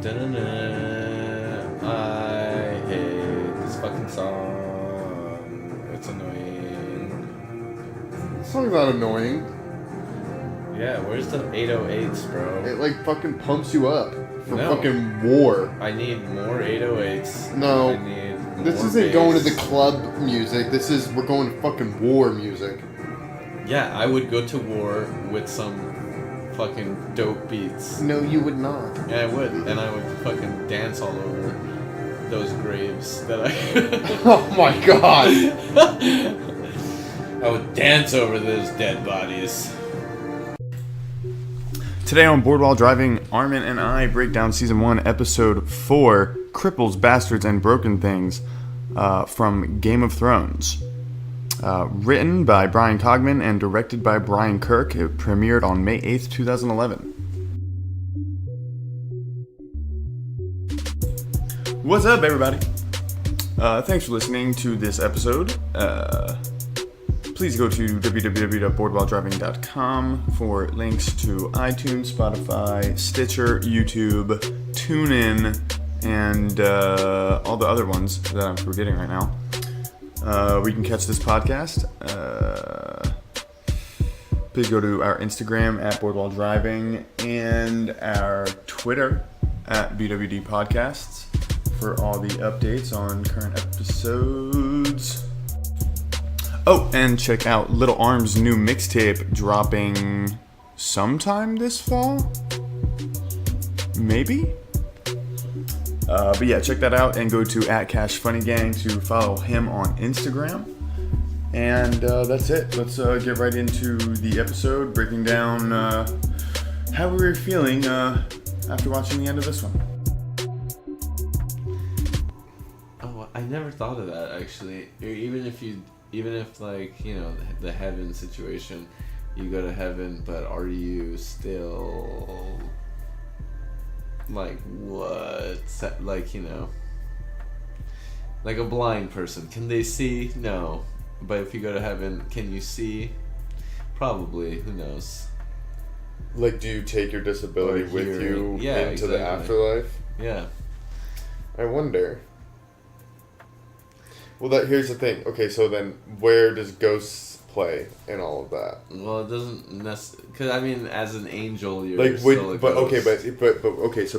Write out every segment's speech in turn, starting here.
I hate this fucking song. It's annoying. This song's not annoying. Yeah, where's the 808s, bro? It like fucking pumps you up for No. fucking war. I need more 808s. No. I need more This isn't bass. going to the club music. We're going to fucking war music. Yeah, I would go to war with some fucking dope beats. No, you would not. Yeah, I would. And I would fucking dance all over those graves that I... Oh my god. I would dance over those dead bodies. Today on Board While Driving, Armen and I break down Season 1, Episode 4, Cripples, Bastards, and Broken Things from Game of Thrones. Written by Brian Cogman and directed by Brian Kirk. It premiered on May 8th, 2011. What's up, everybody? Thanks for listening to this episode. Please go to www.boardwhiledriving.com for links to iTunes, Spotify, Stitcher, YouTube, TuneIn, and all the other ones that I'm forgetting right now. We can catch this podcast. Please go to our Instagram at BoardWhileDriving and our Twitter at BWD Podcasts for all the updates on current episodes. Oh, and check out Little Arm's new mixtape dropping sometime this fall? Maybe? But yeah, check that out and go to @CashFunnyGang to follow him on Instagram. And that's it. Let's get right into the episode, breaking down how we were feeling after watching the end of this one. Oh, I never thought of that, actually. Even if like, you know, the heaven situation, you go to heaven, but are you still... like what? Like, you know, like a blind person, can they see? No. But if you go to heaven, can you see? Probably. Who knows? Like, do you take your disability with you into the afterlife? Yeah. I wonder. Well, here's the thing. Okay, so then where does ghosts play in all of that? Well, it doesn't necessarily, because I mean, as an angel, you're like, still a ghost.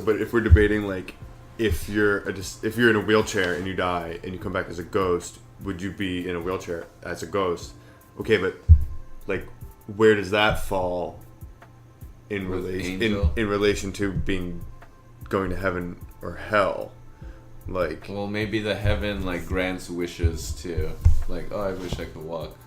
But if we're debating, like, if you're in a wheelchair and you die and you come back as a ghost, would you be in a wheelchair as a ghost? Okay, but like, where does that fall in relation to going to heaven or hell? Like, well, maybe the heaven like grants wishes too. Like, oh, I wish I could walk.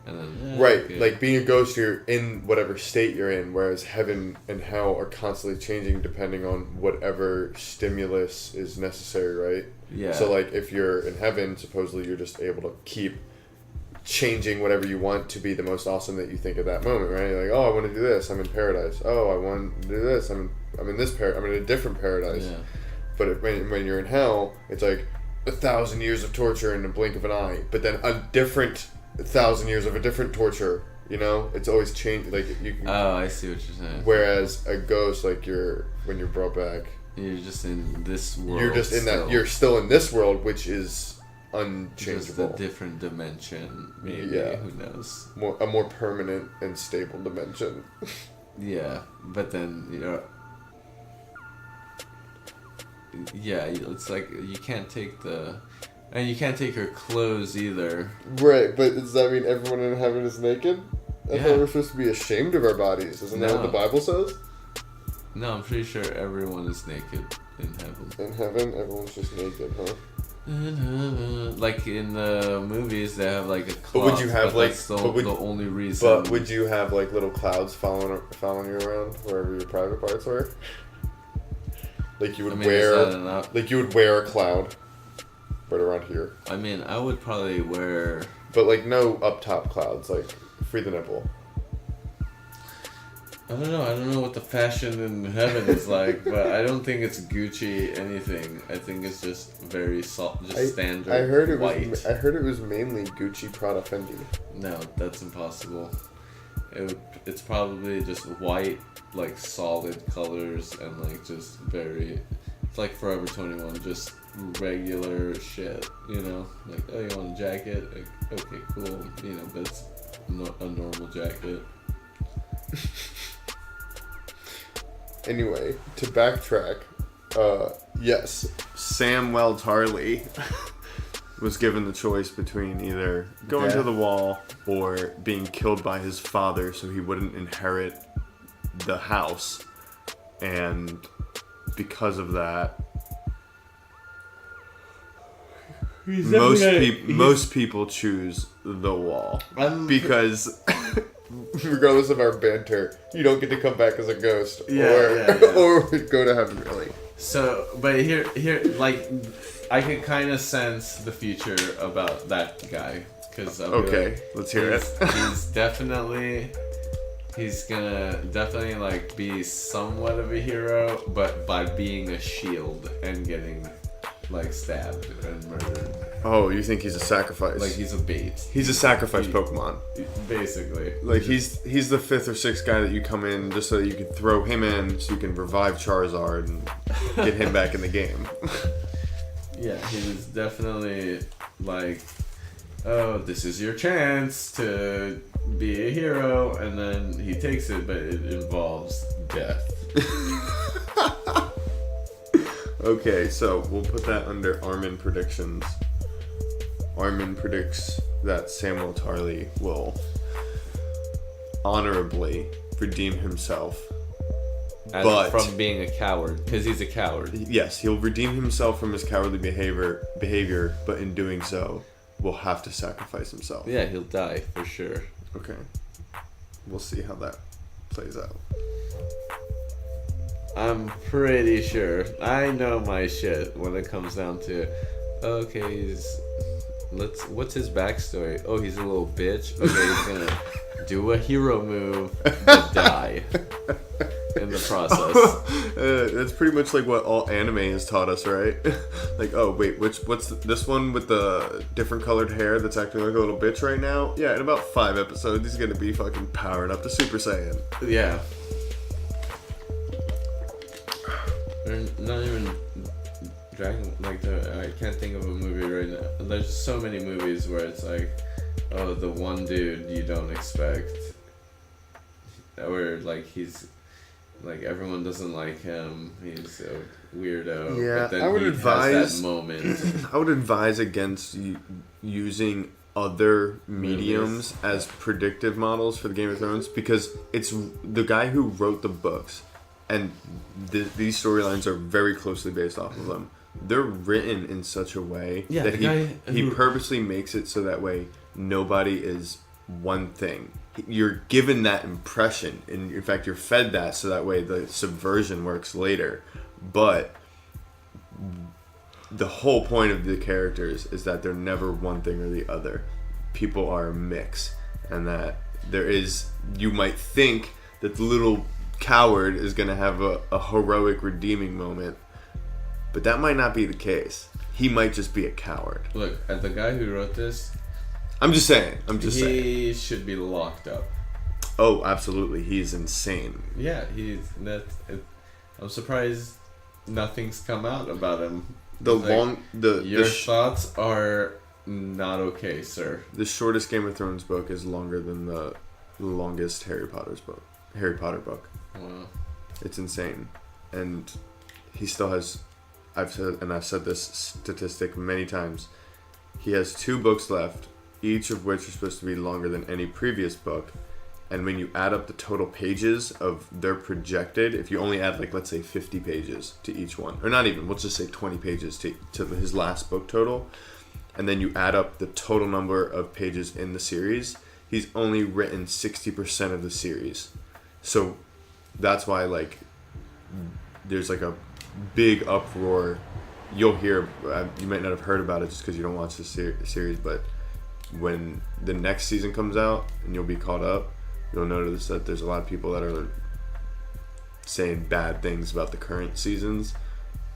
And then, right, okay. Like being a ghost, you're in whatever state you're in, whereas heaven and hell are constantly changing depending on whatever stimulus is necessary, right? Yeah. So, like, if you're in heaven, supposedly you're just able to keep changing whatever you want to be the most awesome that you think at that moment, right? You're like, oh, I want to do this, I'm in paradise. Oh, I want to do this, I'm in this I'm in a different paradise. Yeah. But when you're in hell, it's like 1,000 years of torture in the blink of an eye, but then a different 1,000 years of a different torture, you know? It's always changed. Like, oh, I see what you're saying. Whereas a ghost, like, when you're brought back, you're just in this world. You're just in that. You're still in this world, which is unchangeable. Just a different dimension, maybe. Yeah. Who knows? A more permanent and stable dimension. Yeah, but then, you know... Yeah, it's like you can't take and you can't take her clothes either. Right, but does that mean everyone in heaven is naked? I thought we're supposed to be ashamed of our bodies. Isn't that what the Bible says? No, I'm pretty sure everyone is naked in heaven. In heaven, everyone's just naked, huh? Like in the movies, they have like a cloth. But would you have that's the only reason. But would you have like little clouds following you around wherever your private parts were? Like you would you would wear a cloud, right around here. I mean, I would probably wear. But like no up top clouds, like free the nipple. I don't know what the fashion in heaven is like, but I don't think it's Gucci anything. I think it's just very standard. I heard it white. I heard it was mainly Gucci, Prada, Fendi. No, that's impossible. It's probably just white, like solid colors, and like just very It's like Forever 21, just regular shit, you know? Like, oh, you want a jacket? Like, okay, cool, you know, but it's not a normal jacket. Anyway, to backtrack, yes, Samwell Tarly was given the choice between either going to the wall or being killed by his father so he wouldn't inherit the house. And because of that, most people choose the wall. Because regardless of our banter, you don't get to come back as a ghost or go to heaven, really. So, but here, like, I can kind of sense the future about that guy. Cause let's hear it. He's gonna definitely like be somewhat of a hero, but by being a shield and getting like stabbed and murdered. Oh, you think he's a sacrifice? Like he's a bait. He's a sacrifice Pokemon. Basically. Like he's the 5th or 6th guy that you come in just so that you can throw him in so you can revive Charizard and get him back in the game. Yeah, he was definitely like, oh, this is your chance to be a hero, and then he takes it, but it involves death. Okay, so we'll put that under Armen predictions. Armen predicts that Samwell Tarly will honorably redeem himself. From being a coward, because he's a coward. Yes, he'll redeem himself from his cowardly behavior, but in doing so, will have to sacrifice himself. Yeah, he'll die for sure. Okay. We'll see how that plays out. I'm pretty sure. I know my shit when it comes down to, okay, what's his backstory? Oh, he's a little bitch. Okay, he's gonna do a hero move, but die in the process. That's pretty much like what all anime has taught us, right? Like, oh wait, what's this one with the different colored hair that's acting like a little bitch right now? Yeah, in about 5 episodes, he's gonna be fucking powered up to Super Saiyan. Yeah. Or not even Dragon, like I can't think of a movie right now. There's so many movies where it's like, oh, the one dude you don't expect, or like he's like everyone doesn't like him. He's a weirdo. Yeah, but then I would advise has that moment. I would advise against using other mediums as predictive models for the Game of Thrones, because it's the guy who wrote the books, and these storylines are very closely based off of them. They're written in such a way that he purposely makes it so that way nobody is one thing. You're given that impression, and in fact you're fed that so that way the subversion works later. But the whole point of the characters is that they're never one thing or the other. People are a mix, and that you might think that the little coward is going to have a heroic redeeming moment, but that might not be the case. He might just be a coward. Look, at the guy who wrote this, I'm just saying. He should be locked up. Oh, absolutely. He's insane. Yeah, I'm surprised nothing's come out about him. Your thoughts are not okay, sir. The shortest Game of Thrones book is longer than the longest Harry Potter book. Wow. It's insane. And he still has, I've said this statistic many times, he has 2 books left, each of which are supposed to be longer than any previous book. And when you add up the total pages of their projected, if you only add, like, let's say 50 pages to each one, or not even, we'll just say 20 pages to his last book total, and then you add up the total number of pages in the series, he's only written 60% of the series. So that's why, like, there's like a big uproar. You'll hear, you might not have heard about it just because you don't watch the series, but when the next season comes out and you'll be caught up, you'll notice that there's a lot of people that are saying bad things about the current seasons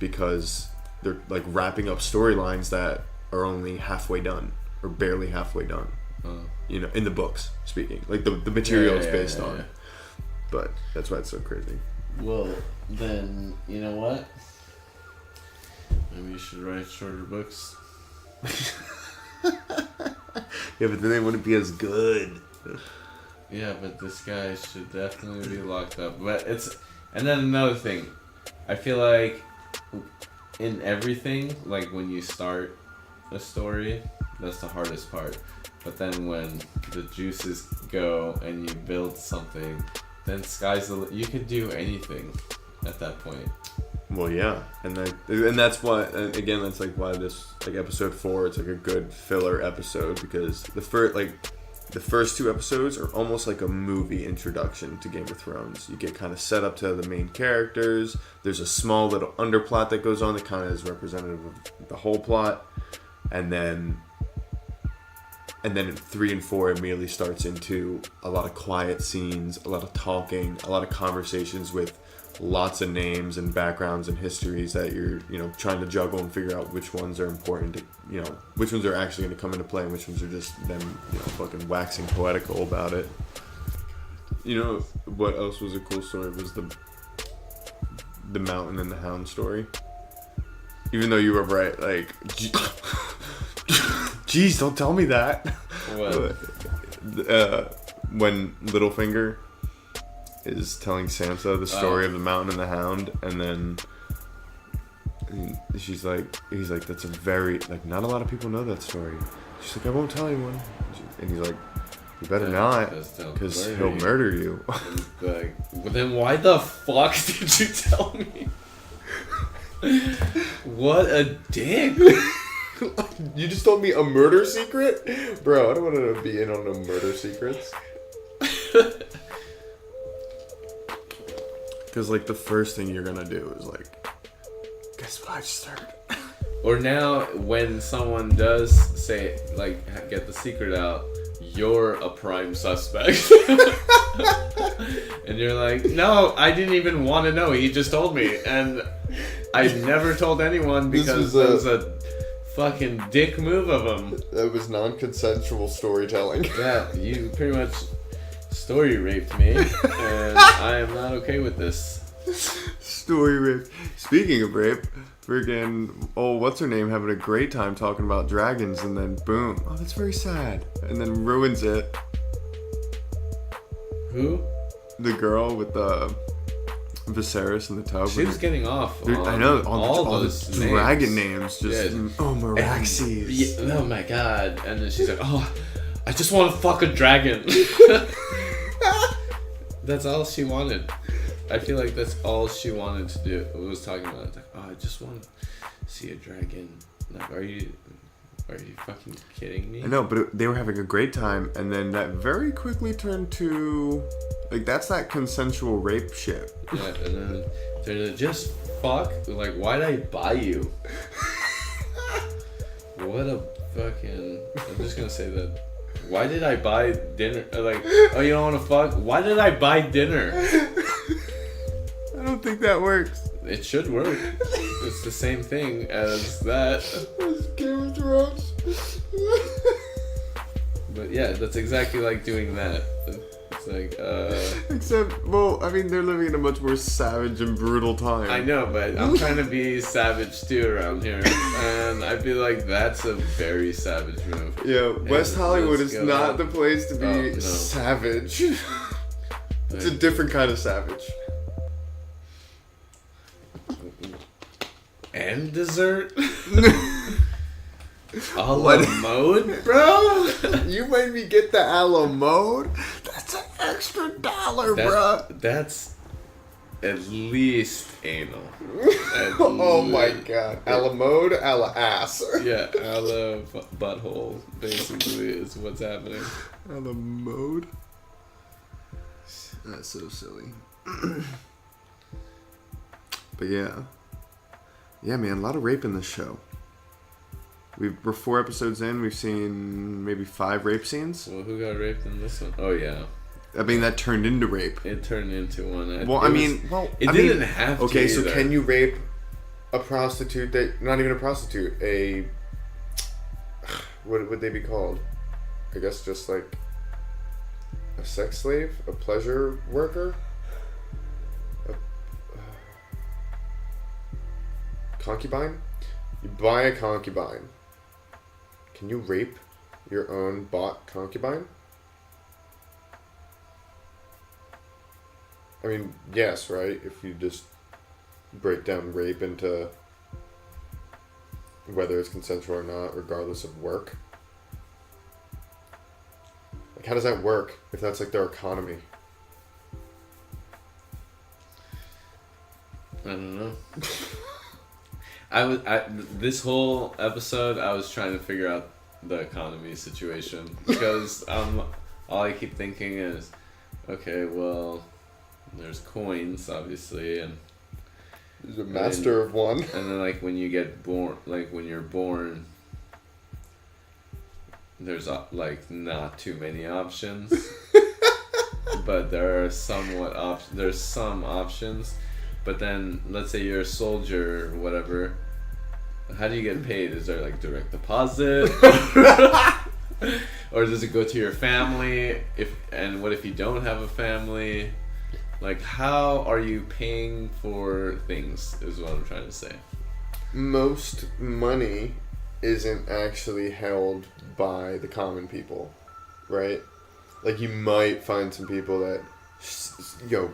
because they're like wrapping up storylines that are only halfway done or barely halfway done. You know, in the books, speaking, like the material is based on. But that's why it's so crazy. Well, then, you know what? Maybe you should write shorter books. Yeah, but then they wouldn't be as good. Yeah, but this guy should definitely be locked up. But and then another thing, I feel like in everything, like when you start a story, that's the hardest part. But then when the juices go and you build something, then you could do anything at that point. Well, yeah, and that's why. And again, that's like why this like episode 4. It's like a good filler episode because the first 2 episodes are almost like a movie introduction to Game of Thrones. You get kind of set up to the main characters. There's a small little underplot that goes on that kind of is representative of the whole plot, and then 3 and 4 immediately starts into a lot of quiet scenes, a lot of talking, a lot of conversations with lots of names and backgrounds and histories that you're trying to juggle and figure out which ones are important to which ones are actually going to come into play and which ones are just them fucking waxing poetical about it. What else was a cool story was the Mountain and the Hound story. Even though you were right, like jeez, don't tell me that. What? When Littlefinger is telling Sansa the story of the Mountain and the Hound, and then he's like, that's a very, like, not a lot of people know that story. She's like, I won't tell anyone. And he's like, you better not, because he'll murder you. Like, well, then why the fuck did you tell me? What a dick. You just told me a murder secret? Bro, I don't want to be in on no murder secrets. Because, like, the first thing you're gonna do is, like, guess what I just heard? Or now, when someone does say, like, get the secret out, you're a prime suspect. And you're like, no, I didn't even want to know. He just told me. And I never told anyone because it was a fucking dick move of him. That was non-consensual storytelling. Yeah, you pretty much story raped me, and I am not okay with this. Story rape. Speaking of rape, friggin' what's her name having a great time talking about dragons, and then boom, oh, that's very sad, and then ruins it. Who? The girl with the Viserys in the tub. She was getting off. I know all those the dragon names. Just Meraxes. Yeah, oh my god! And then she's like, "Oh, I just want to fuck a dragon." That's all she wanted. I feel like that's all she wanted to do. Was talking about it. Like, oh, I just want to see a dragon. Like, are you fucking kidding me? I know, but they were having a great time, and then that very quickly turned to, like, that's that consensual rape shit. Yeah, and then they're like, just fuck. Like, why'd I buy you? What a fucking. I'm just gonna say that. Why did I buy dinner? Like, oh, you don't want to fuck? Why did I buy dinner? I don't think that works. It should work. It's the same thing as that. It's Game of Thrones. But yeah, that's exactly like doing that. It's like, Except, well, I mean, they're living in a much more savage and brutal time. I know, but I'm trying to be savage too around here. And I feel like that's a very savage move. Yeah, West Hollywood is not the place to be savage. It's a different kind of savage. And dessert? A la mode, bro? You made me get the a la mode? That's an extra $1, bro. That's at least anal. Oh my god. A la mode, a la ass. Yeah, a la butthole, basically, is what's happening. A la mode? That's so silly. But yeah. Yeah, man, a lot of rape in this show. We're 4 episodes in. We've seen maybe 5 rape scenes. Well, who got raped in this one? Oh, yeah. I mean, that turned into rape. It turned into one. It didn't have to. Okay, so either. can you rape a prostitute that... Not even a prostitute. What would they be called? I guess just like... A sex slave? A pleasure worker? Concubine? You buy a concubine. Can you rape your own bought concubine? I mean, yes, right? If you just break down rape into whether it's consensual or not, regardless of work. Like, how does that work if that's like their economy? I don't know. This whole episode, I was trying to figure out the economy situation because all I keep thinking is, okay, well, there's coins, obviously, and He's a master of one. And then, like, when you get born, like, when you're born, there's, like, not too many options. But there are there's some options. But then, let's say you're a soldier or whatever. How do you get paid? Is there, like, direct deposit? Or does it go to your family? And what if you don't have a family? Like, how are you paying for things is what I'm trying to say. Most money isn't actually held by the common people, right? Like, you might find some people that,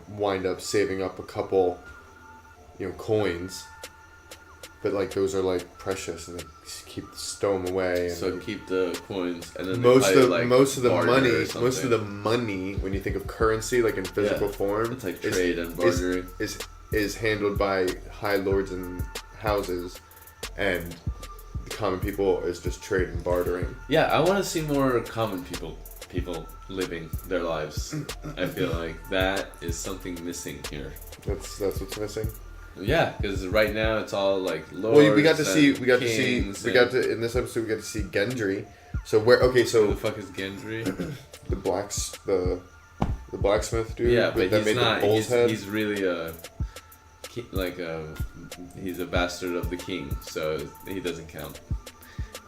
wind up saving up a couple, coins. But, like, those are, like, precious, and they stow them away. And so keep the coins, and then most of the money, when you think of currency, like in physical form, it's like trade and bartering, is handled by high lords and houses, and the common people is just trade and bartering. Yeah, I want to see more common people living their lives. I feel like that is something missing here. That's what's missing. Yeah, because right now it's all like lords. Well, in this episode we got to see Gendry. So who the fuck is Gendry? the blacksmith dude. Yeah, but he's not. Head. He's really he's a bastard of the king, so he doesn't count.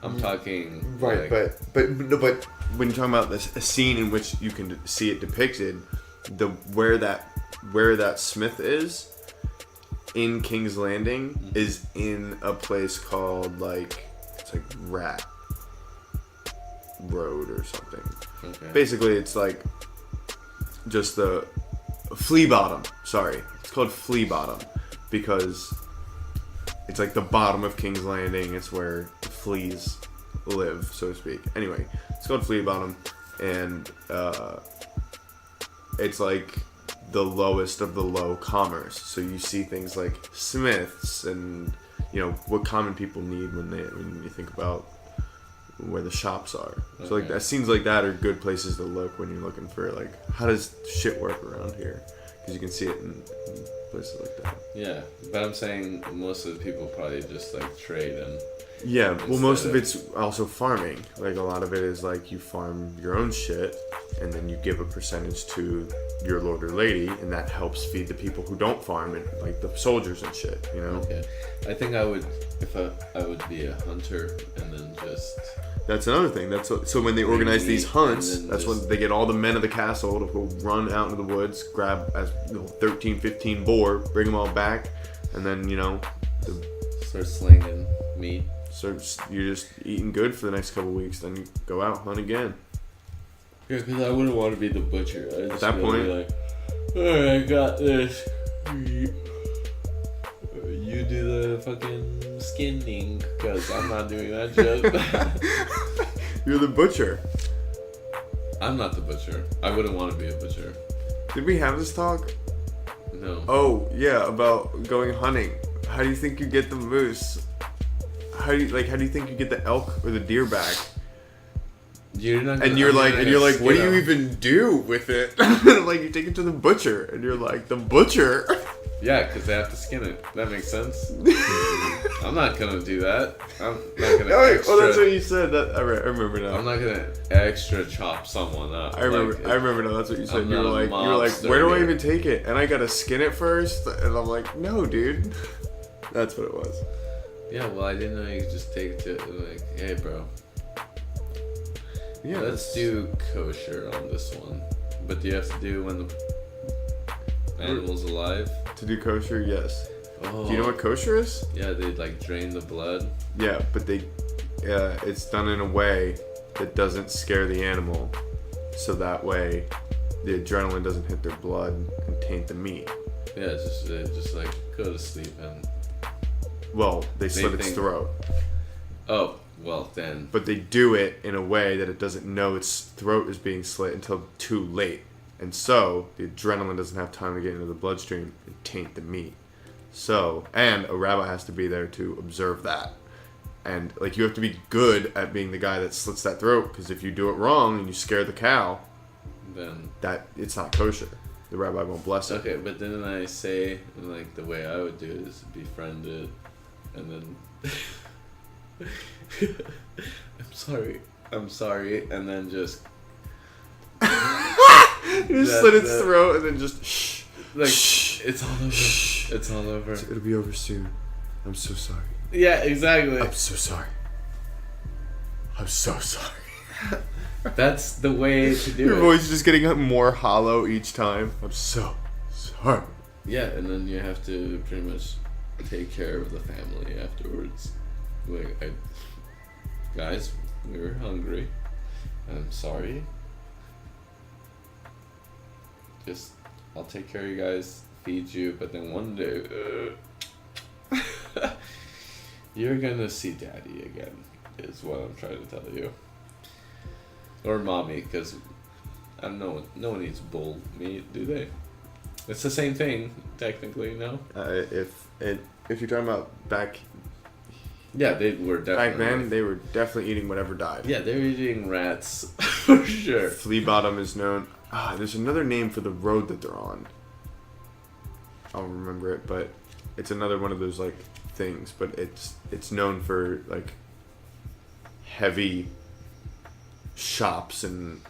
I'm talking right, like, but when you're talking about a scene in which you can see it depicted, where that smith is. In King's Landing is in a place called it's like Rat Road or something. Okay. Basically, it's like just the Flea Bottom. Sorry, it's called Flea Bottom because it's like the bottom of King's Landing. It's where the fleas live, so to speak. Anyway, it's called Flea Bottom, and it's like the lowest of the low commerce. So you see things like smiths and what common people need when you think about where the shops are. Okay. So like that scenes like that are good places to look when you're looking for like how does shit work around here, because you can see it in places like that. Yeah, but I'm saying most of the people probably just like trade and well, most of it's also farming. Like a lot of it is like you farm your own shit and then you give a percentage to your lord or lady, and that helps feed the people who don't farm it, like the soldiers and shit, Okay. I think I would, if I would be a hunter and then just... That's another thing. So when they organize these hunts, that's when they get all the men of the castle to go run out into the woods, grab 13, 15 boar, bring them all back, and then, start slinging meat. So you're just eating good for the next couple weeks, then you go out, hunt again. Yeah, because I wouldn't want to be the butcher. At that point, be like, alright, I got this. You do the fucking skinning, because I'm not doing that shit. You're the butcher. I'm not the butcher. I wouldn't want to be a butcher. Did we have this talk? No. Oh, yeah, about going hunting. How do you think you get the moose? How do you think you get the elk or the deer back? You're like, what do you even do with it? Like, you take it to the butcher, and you're like, the butcher? Yeah, because they have to skin it. That makes sense. I'm not gonna do that. I'm not gonna. Oh, that's what you said. I remember now. I'm not gonna extra chop someone up. I remember now. That's what you said. You were like, where do I even take it? And I gotta skin it first. And I'm like, no, dude. That's what it was. Yeah, well, I didn't know you could just take it to, like, hey, bro. Yeah, let's do kosher on this one. But do you have to do when the animal's alive? To do kosher, yes. Oh. Do you know what kosher is? Yeah, they like drain the blood. Yeah, but it's done in a way that doesn't scare the animal, so that way the adrenaline doesn't hit their blood and taint the meat. Yeah, it's just like go to sleep and. Well, they slit its throat. Oh, well then. But they do it in a way that it doesn't know its throat is being slit until too late. And so, the adrenaline doesn't have time to get into the bloodstream and taint the meat. So, and a rabbi has to be there to observe that. And, like, you have to be good at being the guy that slits that throat, because if you do it wrong and you scare the cow, then it's not kosher. The rabbi won't bless it. Okay, but then I say, like, the way I would do it is befriend it, and then... I'm sorry, and then just... You just slit its throat and then just shh. Like, shh. It's all over. Shh. It's all over. It'll be over soon. I'm so sorry. Yeah, exactly. I'm so sorry. I'm so sorry. That's the way to do Your it. voice is just getting more hollow each time. I'm so sorry. Yeah, and then you have to pretty much take care of the family afterwards. Like, guys, we were hungry. I'm sorry. Just, I'll take care of you guys, feed you, but then one day, you're gonna see daddy again, is what I'm trying to tell you. Or mommy, because no one eats bull meat, do they? It's the same thing, technically, no? If you're talking about back... Yeah, they were definitely... Back then, they were definitely eating whatever died. Yeah, they were eating rats, for sure. Flea bottom is known... there's another name for the road that they're on. I'll remember it, but it's another one of those, like, things. But it's known for, like, heavy shops and,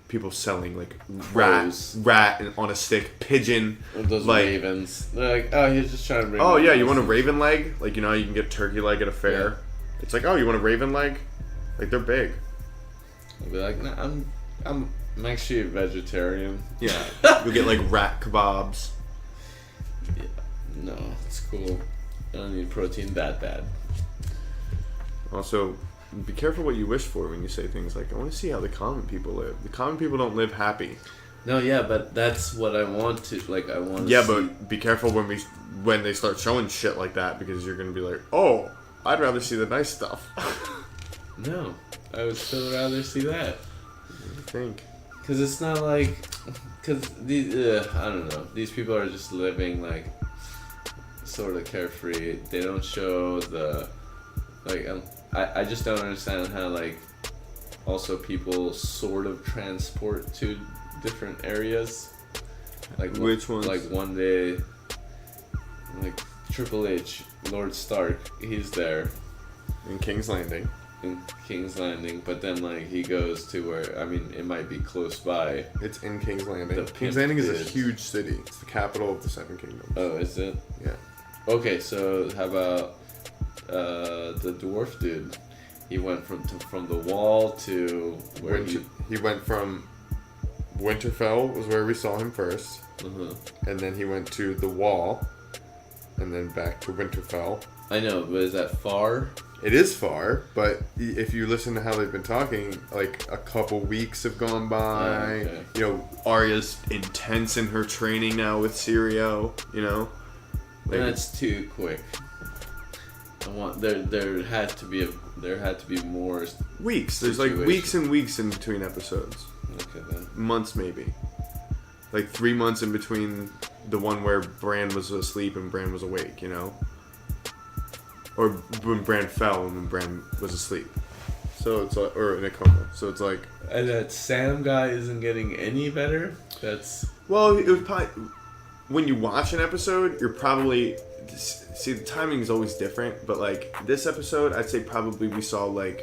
people selling, like, rat on a stick, pigeon. Or those like, ravens. They're like, oh, he's just trying to bring... Oh, yeah, you want a raven leg? Like, you know how you can get turkey leg at a fair? Yeah. It's like, oh, you want a raven leg? Like, they're big. I'll be like, nah, I'm actually a vegetarian. Yeah. You'll get, like, rat kebabs. Yeah. No, it's cool. I don't need protein that bad. Also, be careful what you wish for when you say things like, I want to see how the common people live. The common people don't live happy. No, yeah, but that's what I want to, like, I want to Yeah, see. but be careful when they start showing shit like that, because you're going to be like, oh, I'd rather see the nice stuff. No, I would still rather see that. What do you think? Because it's not like, because these, I don't know, these people are just living, like, sort of carefree. They don't show the, like, I just don't understand how, like, also people sort of transport to different areas. Like, which ones? Like, one day, like, Triple H, Lord Stark, he's there. In King's Landing. In King's Landing, but then, like, he goes to where, I mean, it might be close by. It's in King's Landing. The King's Landing is a huge city. It's the capital of the Seven Kingdoms. Oh, is it? Yeah. Okay, so how about the dwarf dude? He went from the wall to where he went from Winterfell was where we saw him first, and then he went to the wall, and then back to Winterfell. I know, but is that far? It is far, but if you listen to how they've been talking, like, a couple weeks have gone by. Okay. You know, Arya's intense in her training now with Syrio. You know, Like, that's too quick. I want there had to be more weeks. There's like weeks and weeks in between episodes. Okay then. Months maybe. Like 3 months in between the one where Bran was asleep and Bran was awake, you know? Or when Bran fell and when Bran was asleep. So it's like, or in a coma. So it's like... And that Sam guy isn't getting any better? That's... Well, it was probably... When you watch an episode, you're probably... See, the timing is always different, but like this episode, I'd say probably we saw like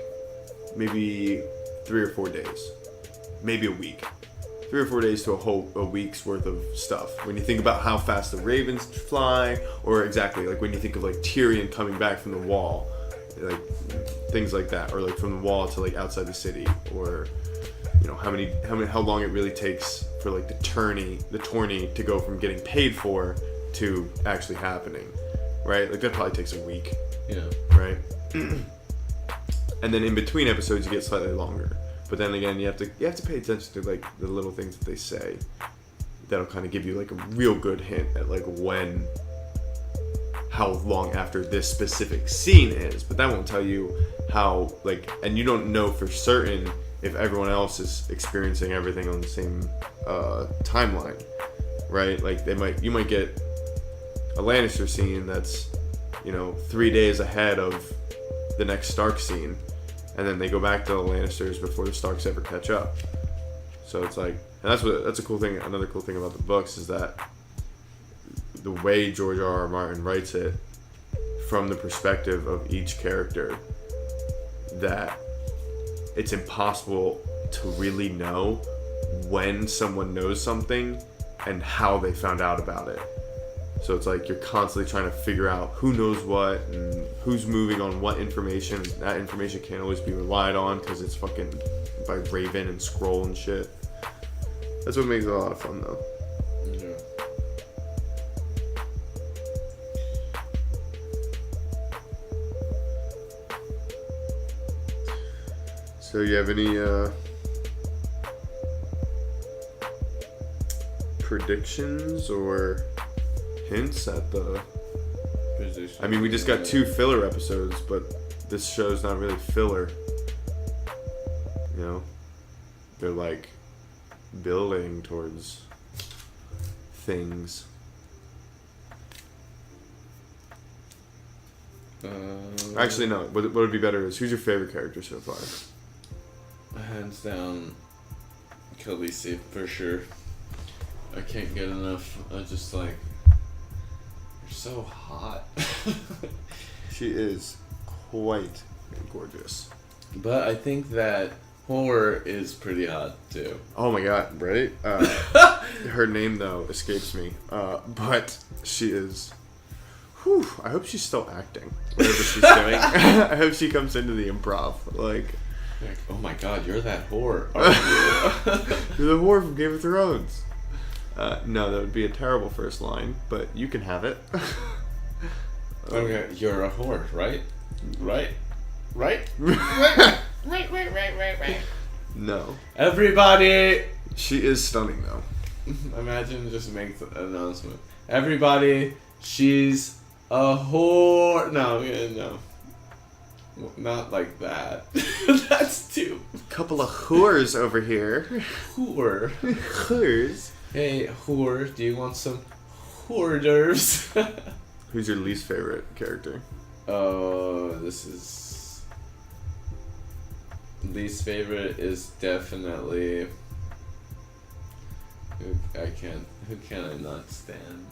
maybe 3 or 4 days. Maybe a week. 3 or 4 days to a week's worth of stuff. When you think about how fast the ravens fly, or exactly like when you think of like Tyrion coming back from the wall, like things like that, or like from the wall to like outside the city, or you know how long it really takes for like the tourney to go from getting paid for to actually happening, right? Like that probably takes a week, Yeah. right? And then in between episodes you get slightly longer, but then again you have to pay attention to like the little things that they say that'll kind of give you like a real good hint at like how long after this specific scene is, but that won't tell you how, like, and you don't know for certain if everyone else is experiencing everything on the same timeline, right? Like you might get a Lannister scene that's 3 days ahead of the next Stark scene, and then they go back to the Lannisters before the Starks ever catch up. So it's like, and that's a cool thing. Another cool thing about the books is that the way George R.R. Martin writes it, from the perspective of each character, that it's impossible to really know when someone knows something and how they found out about it. So it's like you're constantly trying to figure out who knows what and who's moving on what information. That information can't always be relied on because it's fucking by Raven and Scroll and shit. That's what makes it a lot of fun, though. Yeah. So you have any predictions or hints at the... I mean, we just got 2 filler episodes, but this show's not really filler. They're like building towards things. Actually, no. What would be better is, who's your favorite character so far? Hands down, Khaleesi, for sure. I can't get enough. I just like... You're so hot. She is quite gorgeous. But I think that Horror is pretty hot, too. Oh my god, right? Her name, though, escapes me. But she is... Whew, I hope she's still acting, whatever she's doing. I hope she comes into the improv. Like, oh my god, you're that whore. Aren't you? You're the whore from Game of Thrones. No, that would be a terrible first line, but you can have it. Okay, you're a whore, right? Right? Right. No. Everybody! She is stunning, though. Imagine just make the announcement. Everybody, she's a whore. No. Not like that. That's too... Couple of whores over here. Whore. Whores. Hey, whore, do you want some hors d'oeuvres? Who's your least favorite character? Oh, this is... Least favorite is definitely... Who can I not stand?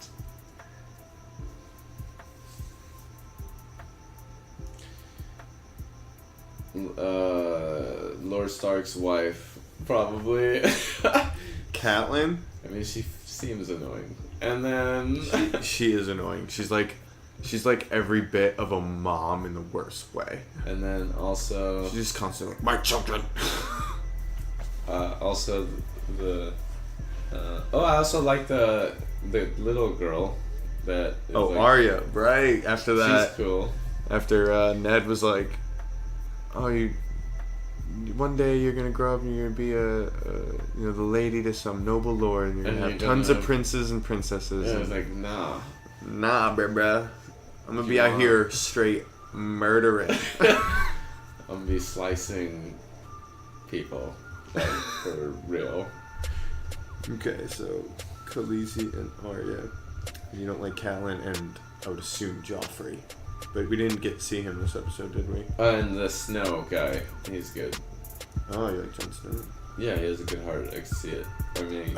Lord Stark's wife, probably. Catelyn? I mean, she seems annoying. And then... She is annoying. She's like every bit of a mom in the worst way. And then also... She's just constantly like, my children! Also the... I also like the little girl that... Oh, like, Arya, right? After that... She's cool. After Ned was like, oh, one day you're gonna grow up and you're gonna be the lady to some noble lord, and you're gonna have tons of princes and princesses. Yeah, and I was like, nah, bruh. I'm gonna be out here straight murdering. I'm gonna be slicing people, like, for real. Okay, so Khaleesi and Arya. You don't like Catelyn, and I would assume Joffrey. But we didn't get to see him this episode, did we? And the Snow guy, he's good. Oh, you like Jon Snow? Yeah, he has a good heart. I can see it. I mean,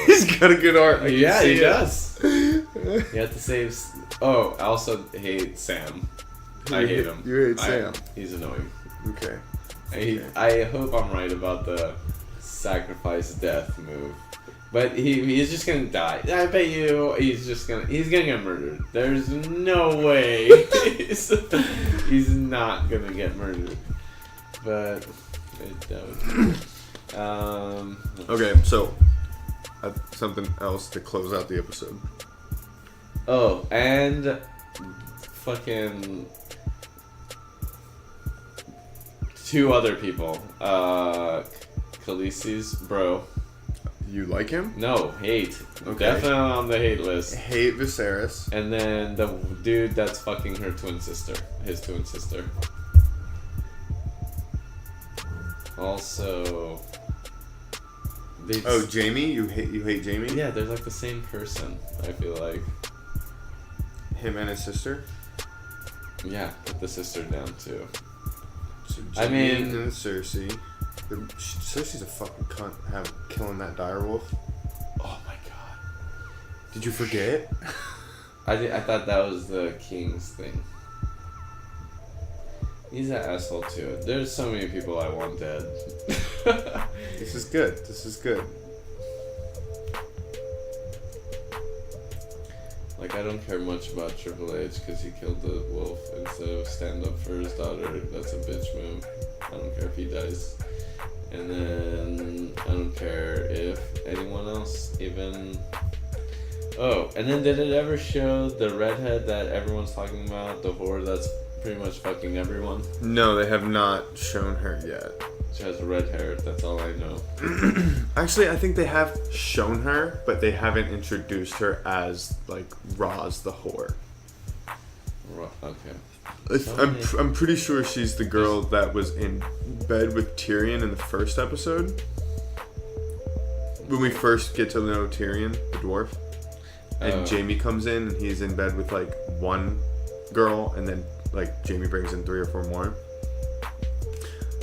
he's got a good heart. Yeah, he does. You have to save. Oh, I also hate Sam. I hate him. You hate Sam? He's annoying. Okay. I hope I'm right about the sacrifice death move. But he's just gonna die. I bet you he's gonna get murdered. There's no way he's not gonna get murdered. But okay, so something else to close out the episode. Oh, and fucking 2 other people. Khaleesi's bro. You like him? No, hate. Okay. Definitely on the hate list. Hate Viserys. And then the dude that's fucking her twin sister. His twin sister. Also... Oh, Jamie? You hate Jamie? Yeah, they're like the same person, I feel like. Him and his sister? Yeah, put the sister down too. So I mean... and Cersei. Cersei's a fucking cunt killing that direwolf. Oh my god. Did you forget? I thought that was the king's thing. He's an asshole too. There's so many people I want dead. This is good. This is good. Like, I don't care much about Triple H because he killed the wolf instead of stand up for his daughter. That's a bitch move. I don't care if he dies. And then I don't care if anyone else even... Oh, and then did it ever show the redhead that everyone's talking about? The whore that's pretty much fucking everyone? No, they have not shown her yet. She has red hair, that's all I know. Actually, I think they have shown her, but they haven't introduced her as, like, Roz the whore. Okay. I'm pretty sure she's the girl that was in bed with Tyrion in the first episode. When we first get to know Tyrion, the dwarf. And Jamie comes in and he's in bed with, like, one girl, and then, like, Jamie brings in 3 or 4 more.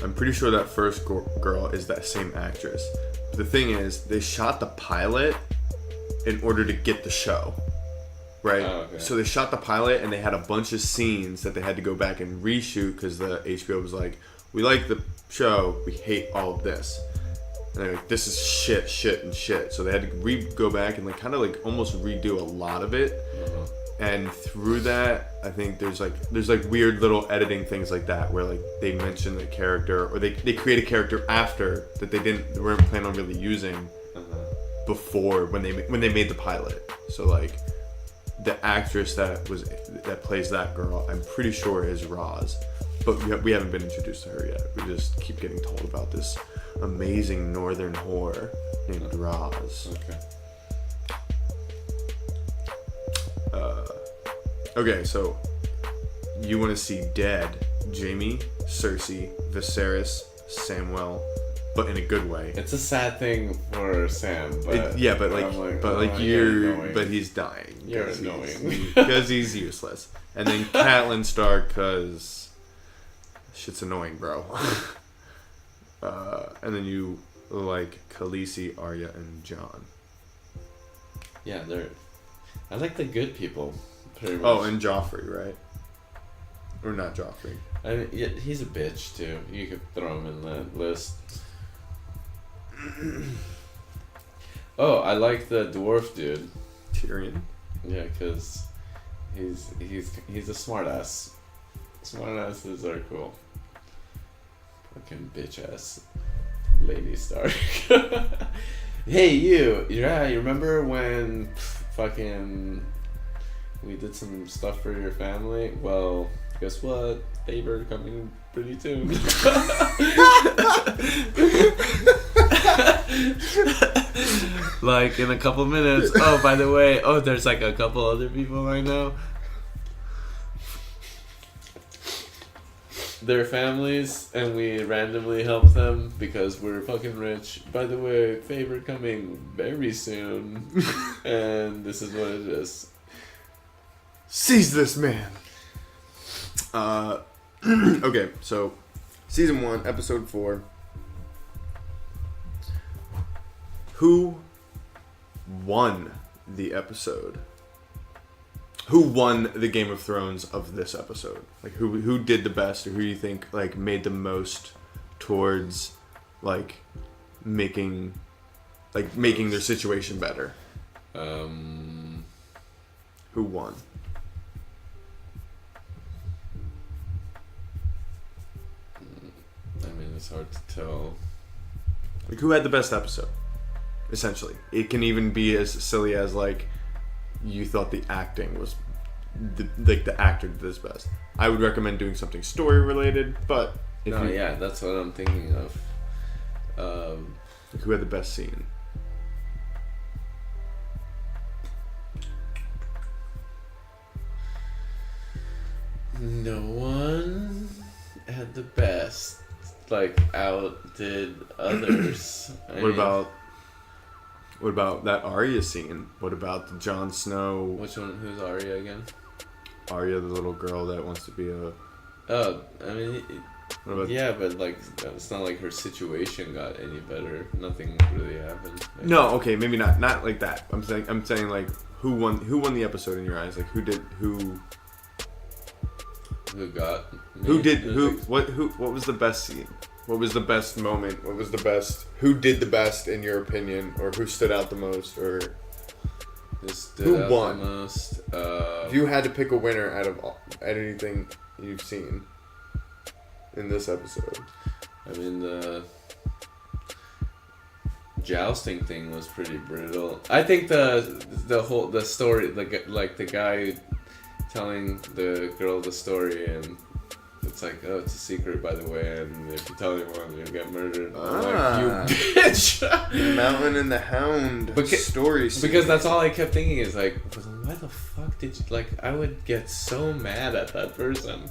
I'm pretty sure that first girl is that same actress. But the thing is, they shot the pilot in order to get the show. Right? Oh, okay. So they shot the pilot and they had a bunch of scenes that they had to go back and reshoot because the HBO was like, we like the show, we hate all of this. And they're like, this is shit. So they had to go back and, like, kind of, like, almost redo a lot of it. Uh-huh. And through that, I think there's weird little editing things like that where, like, they mention the character, or they create a character after that they weren't planning on really using before when they made the pilot. So, like, the actress that plays that girl, I'm pretty sure is Roz, but we haven't been introduced to her yet. We just keep getting told about this amazing northern whore named Roz. Okay. Okay, so you want to see dead Jamie, Cersei, Viserys, Samwell, but in a good way. It's a sad thing for Sam, but but he's dying. You're annoying because he's useless. And then Catelyn Stark, because shit's annoying, bro. And then you like Khaleesi, Arya, and Jon. Yeah, I like the good people. Pretty much. Oh, and Joffrey, right? Or not Joffrey. I mean, yeah, he's a bitch too. You could throw him in that list. Oh, I like the dwarf dude. Tyrion. Yeah, because he's a smartass. Smartasses are cool. Fucking bitch ass Lady Stark. Hey, you. Yeah, you remember when fucking we did some stuff for your family? Well, guess what? Favor coming pretty soon. Like in a couple minutes. Oh, by the way, there's like a couple other people I know. Their families, and we randomly help them because we're fucking rich. By the way, favor coming very soon. And this is what it is. Seize this man. Okay, so season 1, episode 4. Who won the episode? Who won the Game of Thrones of this episode? Like, who did the best, or who you think, like, made the most towards, like, making their situation better? Who won? I mean, it's hard to tell. Like, who had the best episode? Essentially, it can even be as silly as, like, you thought the acting was the actor did his best. I would recommend doing something story related, but that's what I'm thinking of. Who had the best scene? No one had the best. Outdid others. What about that Arya scene? What about the Jon Snow? Which one? Who's Arya again? Arya, the little girl that wants to be a. Oh, I mean, What about it's not like her situation got any better. Nothing really happened. No, okay, maybe not like that. I'm saying like who won the episode in your eyes? Like who what was the best scene? What was the best moment? What was the best? Who did the best in your opinion, or who stood out the most, or who won the most? If you had to pick a winner out of anything you've seen in this episode, I mean the jousting thing was pretty brutal. I think the story, like the guy telling the girl the story, and it's like, oh, it's a secret, by the way, and if you tell anyone, you'll get murdered. Like, you bitch! The Mountain and the Hound story. Because that's all I kept thinking is like, why the fuck did you, like, I would get so mad at that person.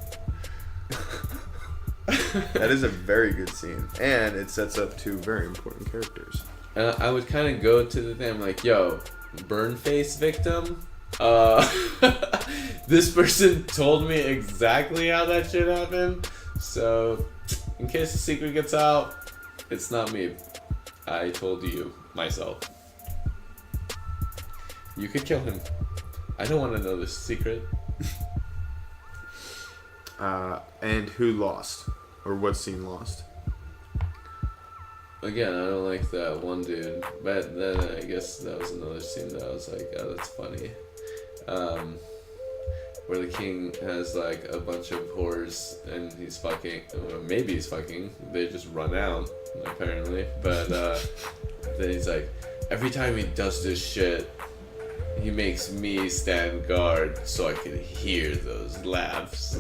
That is a very good scene, and it sets up two very important characters. And I would kind of go to the thing, I'm like, yo, burn face victim? This person told me exactly how that shit happened, so in case the secret gets out, it's not me. I told you myself. You could kill him. I don't want to know this secret. And who lost? Or what scene lost? Again, I don't like that one dude, but then I guess that was another scene that I was like, oh, that's funny. Where the king has like a bunch of whores and he's fucking, or maybe he's fucking, they just run out apparently, but then he's like, every time he does this shit, he makes me stand guard so I can hear those laughs.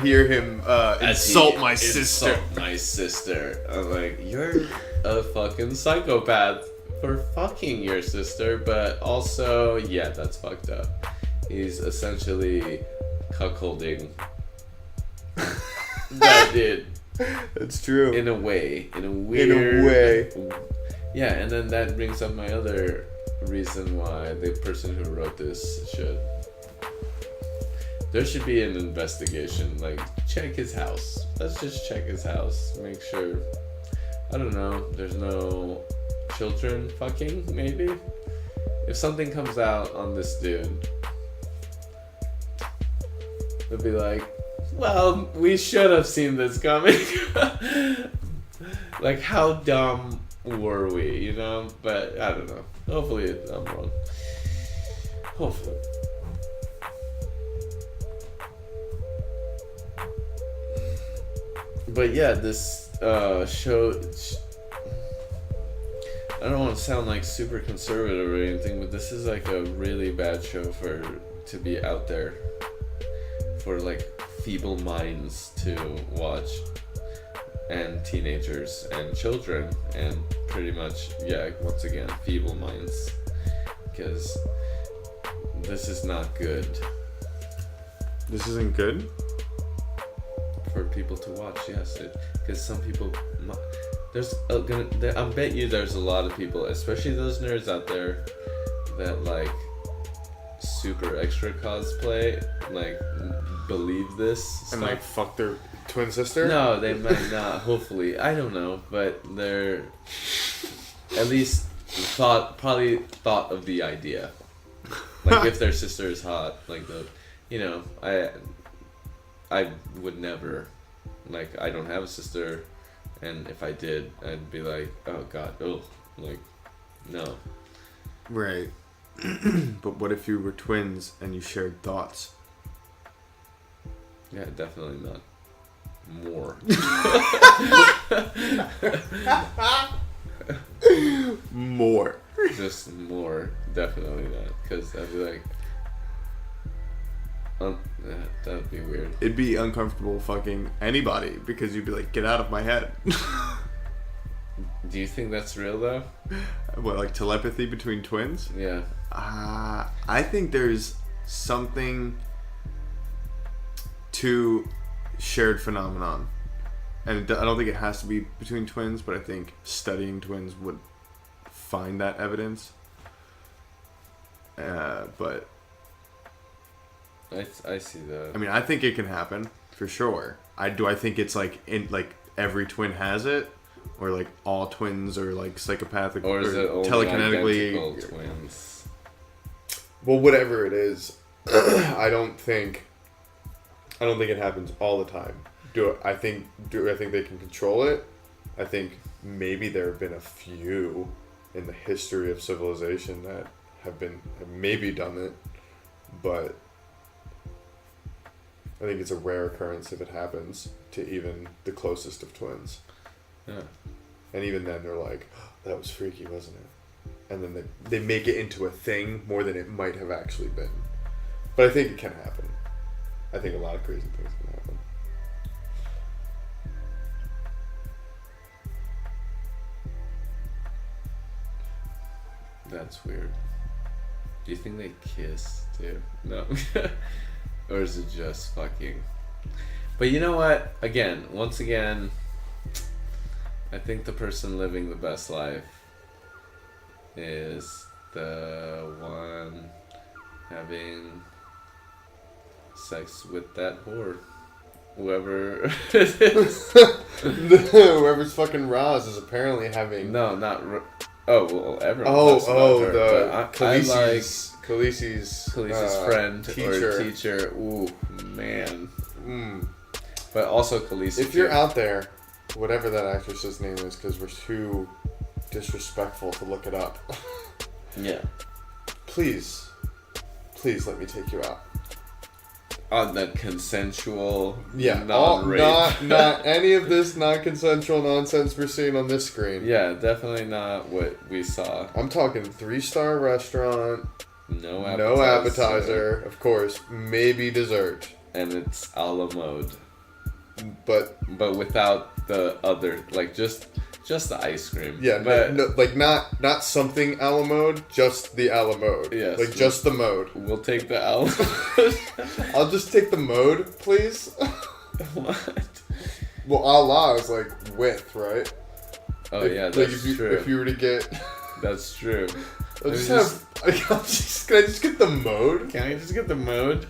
Hear him insult my sister. Insult my sister. I'm like, you're a fucking psychopath for fucking your sister, but also, yeah, that's fucked up. He's essentially cuckolding that dude. That's true. In a way. In a way. Yeah, and then that brings up my other reason why the person who wrote this should. There should be an investigation. Like, check his house. Let's just check his house. Make sure. I don't know. There's no children fucking, maybe? If something comes out on this dude, it'll be like, well, we should have seen this coming. Like, how dumb were we, you know? But I don't know. Hopefully I'm wrong. Hopefully. But yeah, this show, I don't want to sound like super conservative or anything, but this is like a really bad show to be out there for like feeble minds to watch, and teenagers and children, and pretty much, yeah, once again, feeble minds, because this is not good. This isn't good? For people to watch, yes, because some people, I bet you there's a lot of people, especially those nerds out there, that like super extra cosplay, like believe this and stuff. like fuck their twin sister. No, they might not. Hopefully, I don't know, but they're at least probably thought of the idea, like if their sister is hot, like I would never, like, I don't have a sister, and if I did, I'd be like, oh god, oh, like, no. Right. But what if you were twins and you shared thoughts? Yeah, definitely not. More. More. Just more. Definitely not. Because I'd be like... that'd be weird. It'd be uncomfortable fucking anybody because you'd be like, get out of my head. Do you think that's real, though? What, like telepathy between twins? Yeah. I think there's something to shared phenomenon. And I don't think it has to be between twins, but I think studying twins would find that evidence. But... I see that. I mean, I think it can happen, for sure. I think it's like, every twin has it? Or like all twins are like psychopathic or is it only telekinetically identical twins? Well, whatever it is, I don't think it happens all the time. Do I think they can control it? I think maybe there have been a few in the history of civilization that have maybe done it, but I think it's a rare occurrence if it happens to even the closest of twins. Yeah. And even then they're like, oh, that was freaky, wasn't it? And then they make it into a thing more than it might have actually been. But I think it can happen. I think a lot of crazy things can happen. That's weird. Do you think they kiss too? No. Or is it just fucking? But you know what? Once again, I think the person living the best life is the one having sex with that whore. Whoever it is. Whoever's fucking Roz is apparently having... No, not... well, everyone talks about her, the Khaleesi's friend teacher. or teacher. Ooh, man. But also Khaleesi. If you're out there, whatever that actress's name is, because we're too disrespectful to look it up. Yeah. Please let me take you out. On the consensual, non-rape. Not any of this non-consensual nonsense we're seeing on this screen. Yeah, definitely not what we saw. I'm talking 3-star restaurant. No appetizer. No appetizer, of course. Maybe dessert. And it's a la mode. But without the other, like just the ice cream. Yeah, but not something a la mode, just the a la mode. Yes. Like just the mode. We'll take the a la mode. I'll just take the mode, please. What? Well, a la is like with, right? Oh like, yeah, that's like true. If you were to get... That's true. Can I just get the mode? Can I just get the mode?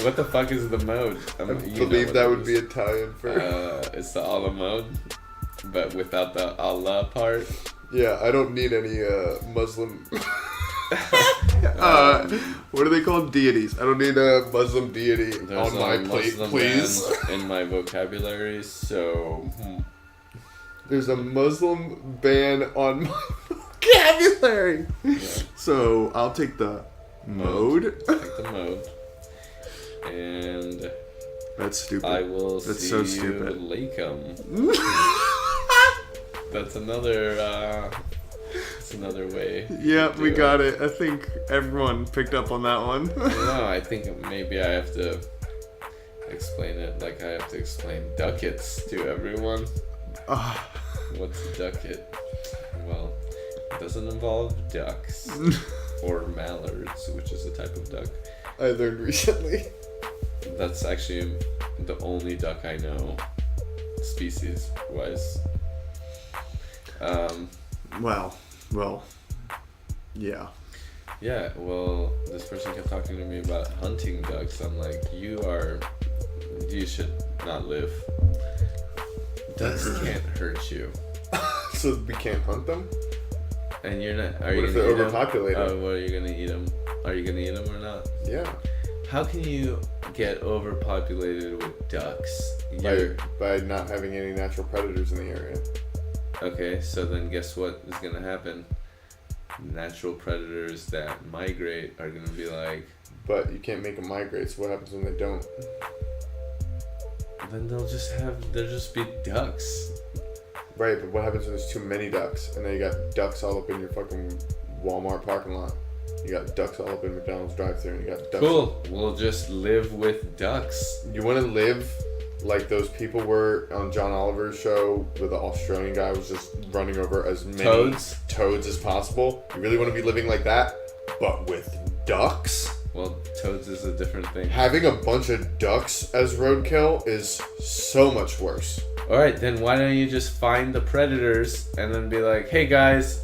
What the fuck is the mode? I believe that would be Italian for... it's the a la mode, but without the Allah part. Yeah, I don't need any Muslim... what are they called? Deities. I don't need a Muslim deity on my plate, please. In my vocabulary, so... There's a Muslim ban on my vocabulary. Yeah. So I'll take the mode. Take the mode. And that's stupid. I will that's see so you stupid. Lakem. That's another way. Yeah, we got it. I think everyone picked up on that one. No, I think maybe I have to explain it like I have to explain ducats to everyone. What's a ducat? Well, it doesn't involve ducks or mallards, which is a type of duck. I learned recently. That's actually the only duck I know, species-wise. Well, yeah. Yeah, well, this person kept talking to me about hunting ducks. I'm like, you should not live. Ducks can't hurt you. So we can't hunt them? And you're not. Are what you if gonna they're eat overpopulated? them? What are you gonna eat them? Are you gonna eat them or not? Yeah. How can you get overpopulated with ducks? By not having any natural predators in the area. Okay, so then guess what is gonna happen? Natural predators that migrate are gonna be like. But you can't make them migrate. So what happens when they don't? Then they'll just be ducks. Right, but what happens when there's too many ducks? And then you got ducks all up in your fucking Walmart parking lot. You got ducks all up in McDonald's drive-thru, and you got ducks. Cool. We'll just live with ducks. You want to live like those people were on John Oliver's show, where the Australian guy was just running over as many toads as possible? You really want to be living like that, but with ducks? Well, toads is a different thing. Having a bunch of ducks as roadkill is so much worse. Alright, then why don't you just find the predators and then be like, hey guys,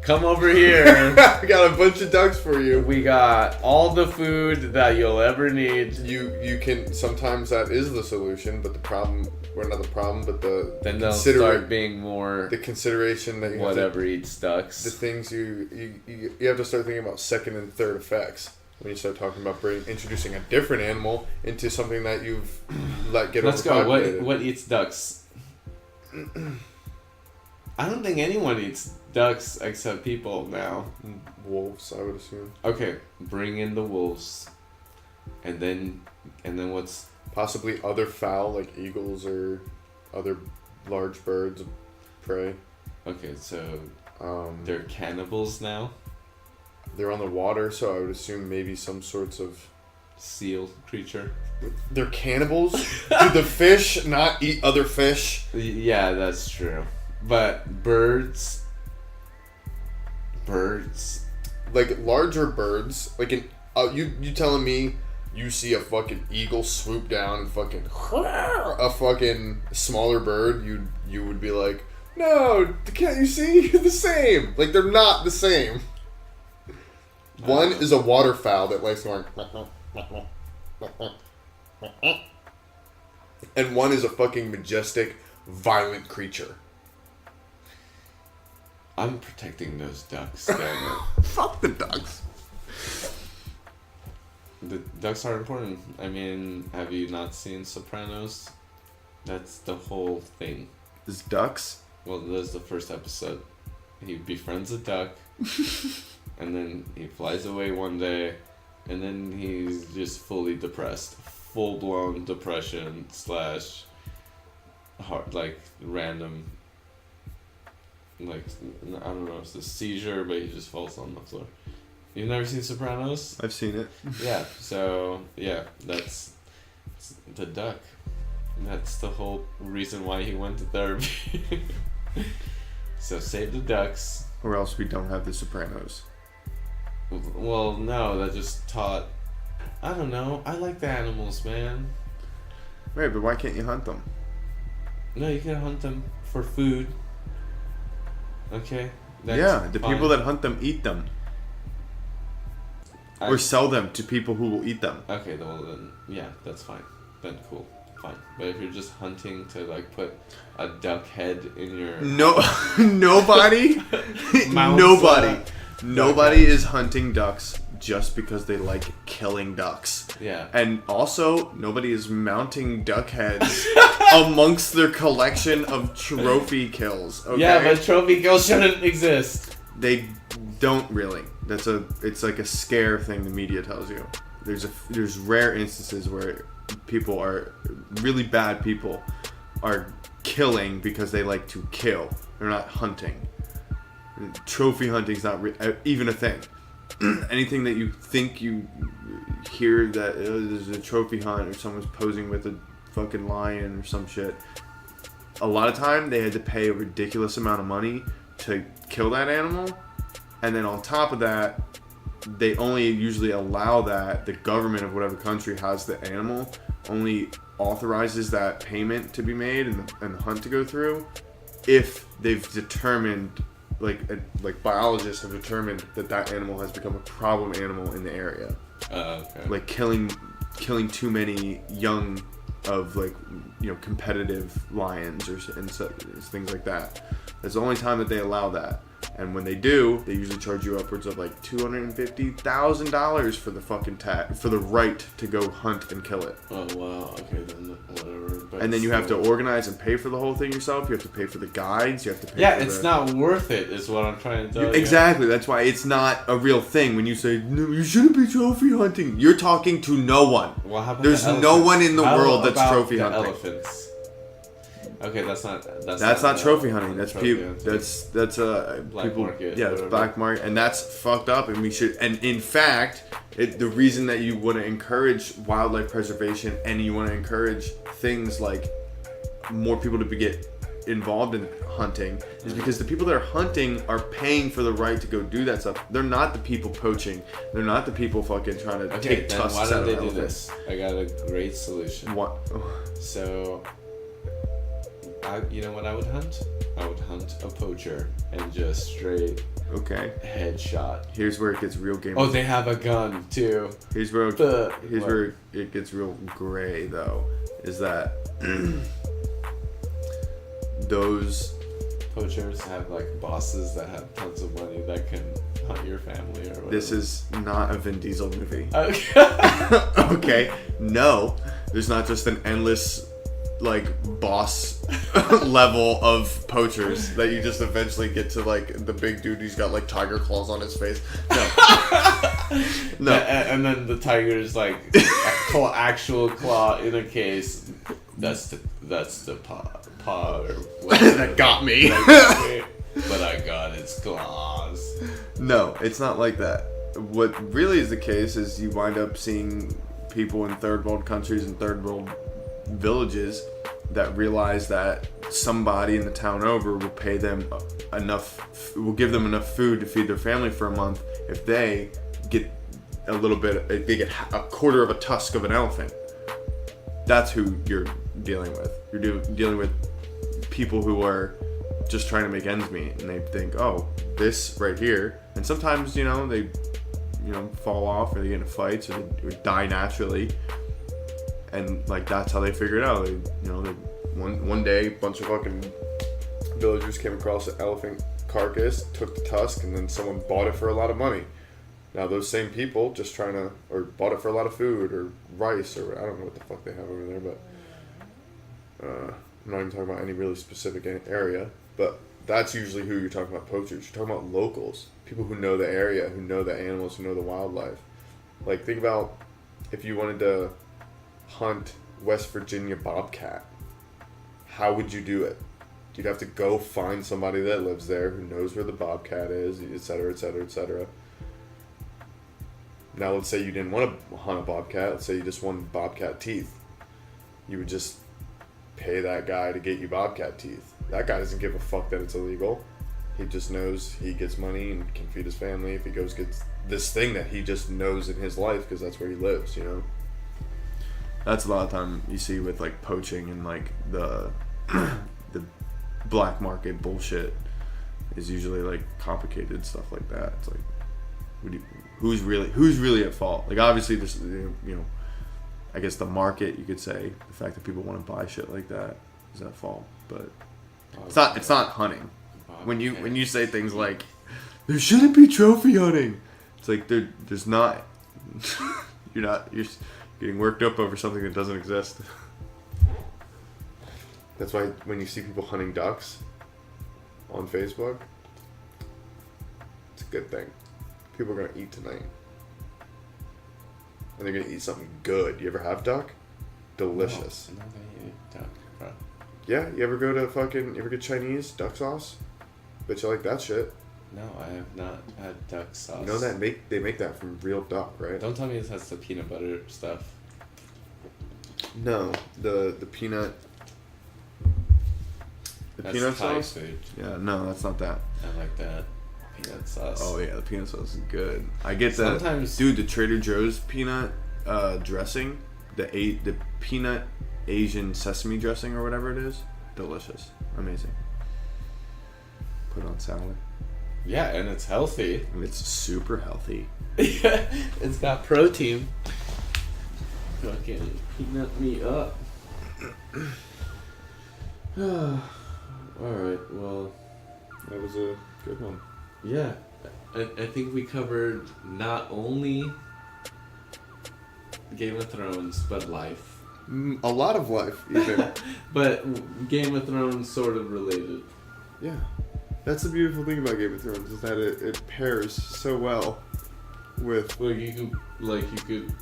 come over here. I got a bunch of ducks for you. We got all the food that you'll ever need. You can, sometimes that is the solution, but the problem, or not the problem, but the then they'll start being more the consideration that you whatever have to, eats ducks. the things you have to start thinking about second and third effects when you start talking about introducing a different animal into something that you've let get Let's go. overpopulated. What eats ducks? I don't think anyone eats ducks except people now. Wolves, I would assume. Okay, bring in the wolves, and then what's Possibly other fowl like eagles or other large birds of prey. okay? So they're cannibals now. They're on the water, so I would assume maybe some sorts of Seal creature. They're cannibals? Do the fish not eat other fish? Yeah, that's true. But birds. Like larger birds, like you telling me you see a fucking eagle swoop down and fucking a fucking smaller bird, you would be like, no, can't you see? You're the same. Like, they're not the same. One is a waterfowl that likes going, and one is a fucking majestic, violent creature. I'm protecting those ducks. Damn it. Fuck the ducks. The ducks are important. I mean, have you not seen Sopranos? That's the whole thing. Is ducks? Well, that's the first episode. He befriends a duck, and then he flies away one day, and then he's just fully depressed. Full-blown depression / hard, like, random, like, I don't know if it's a seizure, but he just falls on the floor. You've never seen Sopranos? I've seen it. Yeah, so, yeah, that's the duck. That's the whole reason why he went to therapy. So save the ducks. Or else we don't have the Sopranos. Well, no, that just taught... I don't know. I like the animals, man. Right, but why can't you hunt them? No, you can hunt them for food. Okay? That's yeah, the fine. people that hunt them eat them. Or sell them to people who will eat them. Okay, well then, yeah, that's fine. Then cool, fine. But if you're just hunting to like put a duck head in your Nobody Mounts, is hunting ducks just because they like killing ducks. Yeah. And also, nobody is mounting duck heads amongst their collection of trophy kills. Okay? Yeah, but trophy kills shouldn't exist. They don't really. It's like a scare thing the media tells you. There's rare instances where people are really bad people are killing because they like to kill. They're not hunting. Trophy hunting's not even a thing. Anything that you think you hear that there's a trophy hunt or someone's posing with a fucking lion or some shit, a lot of time they had to pay a ridiculous amount of money to kill that animal. And then on top of that, they only usually allow that, the government of whatever country has the animal only authorizes that payment to be made and the hunt to go through if they've determined, like biologists have determined that animal has become a problem animal in the area. Okay. Like killing too many young of competitive lions and things like that. That's the only time that they allow that. And when they do, they usually charge you upwards of like $250,000 for the fucking for the right to go hunt and kill it. Oh wow, okay then whatever. But and then you have to organize and pay for the whole thing yourself. You have to pay for the guides. You have to pay. Yeah, for it's not worth it, is what I'm trying to tell you. Exactly. That's why it's not a real thing. When you say no, you shouldn't be trophy hunting, you're talking to no one. Well, how about There's no one in the world that's trophy hunting. Elephants. Okay, that's not trophy hunting. That's trophy people. hunting. That's Black people. market, Yeah, it's whatever. black market, and that's fucked up. And we should. And in fact, the reason that you want to encourage wildlife preservation and you want to encourage things like more people to get involved in hunting is because the people that are hunting are paying for the right to go do that stuff. They're not the people poaching. They're not the people fucking trying to take then tusks why out don't of they do elephants. this? I got a great solution. What? So, you know what I would hunt? I would hunt a poacher and just straight Okay. headshot. Here's where it gets real game. Oh, they have a gun too. Here's where What? it gets real gray though. Is that those Poachers have like bosses that have tons of money that can hunt your family or whatever. this is not a Vin Diesel movie. Okay. Okay. No, there's not just an endless like boss level of poachers that you just eventually get to like the big dude who's got like tiger claws on his face. No. No. And then the tiger's like actual claw in a case. That's the paw or whatever. That got me. But I got its claws. No, it's not like that. What really is the case is you wind up seeing people in third world countries and third world villages that realize that somebody in the town over will pay them will give them enough food to feed their family for a month if they get if they get a quarter of a tusk of an elephant. That's who you're dealing with. You're dealing with people who are just trying to make ends meet, and they think, oh, this right here, and sometimes they fall off or they get into fights or they die naturally, and like that's how they figure it out. One day a bunch of fucking villagers came across an elephant carcass, took the tusk, and then someone bought it for a lot of money. Now those same people just or bought it for a lot of food or rice or I don't know what the fuck they have over there, but I'm not even talking about any really specific area, but that's usually who you're talking about poachers. You're talking about locals, people who know the area, who know the animals, who know the wildlife. Like think about if you wanted to hunt West Virginia bobcat, how would you do it? You'd have to go find somebody that lives there who knows where the bobcat is, etc., etc., etc. Now let's say you didn't want to hunt a bobcat, let's say you just wanted bobcat teeth. You would just pay that guy to get you bobcat teeth. That guy doesn't give a fuck that it's illegal. He just knows he gets money and can feed his family if he gets this thing that he just knows in his life because that's where he lives, That's a lot of time you see with like poaching and like the black market bullshit is usually like complicated stuff like that. It's like, who's really at fault? Like obviously there's I guess the market, you could say, the fact that people want to buy shit like that is at fault, but it's not hunting. When you say things like there shouldn't be trophy hunting, it's like there's not. you're getting worked up over something that doesn't exist. That's why when you see people hunting ducks on Facebook, it's a good thing. People are gonna eat tonight. And they're gonna eat something good. You ever have duck? Delicious. No, they eat duck, bro. Yeah, you ever get Chinese duck sauce? Bet you like that shit. No, I have not had duck sauce. You know that they make that from real duck, right? Don't tell me this has the peanut butter stuff. No, the peanut. The That's peanut Thai sauce? food. Yeah, no, that's not that. I like that peanut sauce. Oh yeah, the peanut sauce is good. I get that. Sometimes, Dude, the Trader Joe's peanut dressing, the peanut Asian sesame dressing or whatever it is, delicious, amazing. Put it on salad. Yeah, and it's healthy. And it's super healthy. It's got protein. Fucking peanut me up. Alright, well, That was a good one. yeah. I think we covered not only Game of Thrones, but life. A lot of life, even. But Game of Thrones sort of related. Yeah. That's the beautiful thing about Game of Thrones is that it pairs so well with. Like you could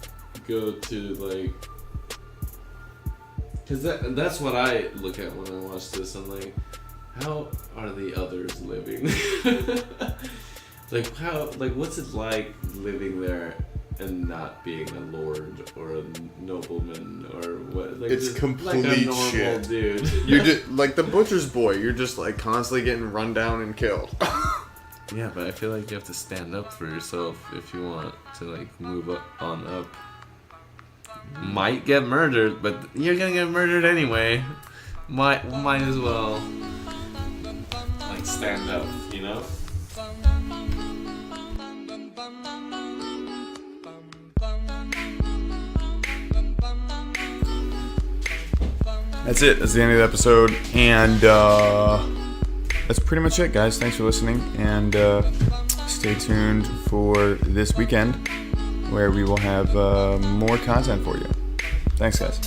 go to like Because that's what I look at when I watch this. I'm like, how are the others living? What's it like living there and not being a lord or a nobleman or what? Like, it's complete like a normal shit, dude. You're just like the butcher's boy. You're just like constantly getting run down and killed. Yeah, but I feel like you have to stand up for yourself if you want to like move on up. Might get murdered, but you're gonna get murdered anyway. Might as well like stand up, you know? That's it. That's the end of the episode. And that's pretty much it, guys. Thanks for listening. And stay tuned for this weekend where we will have more content for you. Thanks, guys.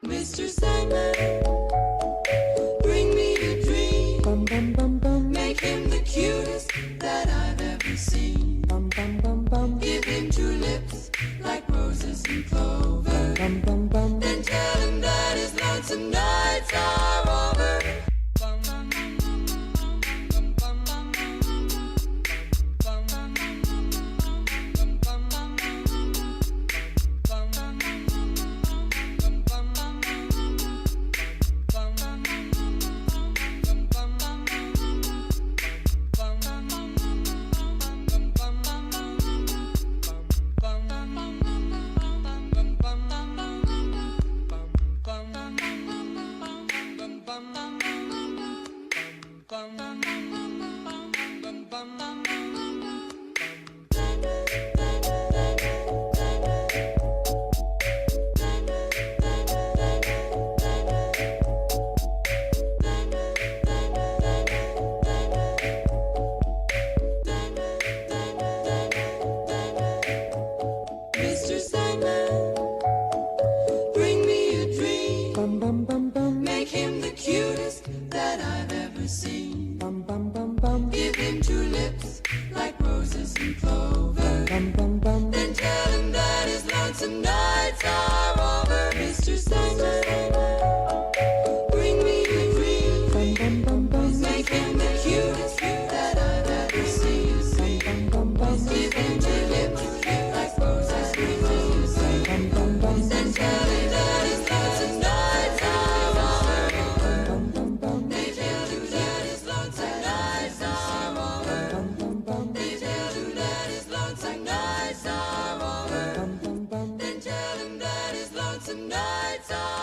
Mr. Sandman, bring me a dream. Make him the cutest that I've ever seen. Give him 2 lips like roses and clover. Then tell him that his lonesome nights are over. Mr. Sandman, bring me a dream. Make him the cutest that I've ever seen. Give him 2 lips like roses and clover. Then tell him that his lonesome nights are over. Mr. Sandman, bring me a dream. Make him the cutest that I've ever seen. Give him 2 lips like roses and clover. Then tell him that his lonesome nights are over. They tell you that his lonesome nights are over. They tell you that his lonesome nights are over. Then tell him that his lonesome nights are over.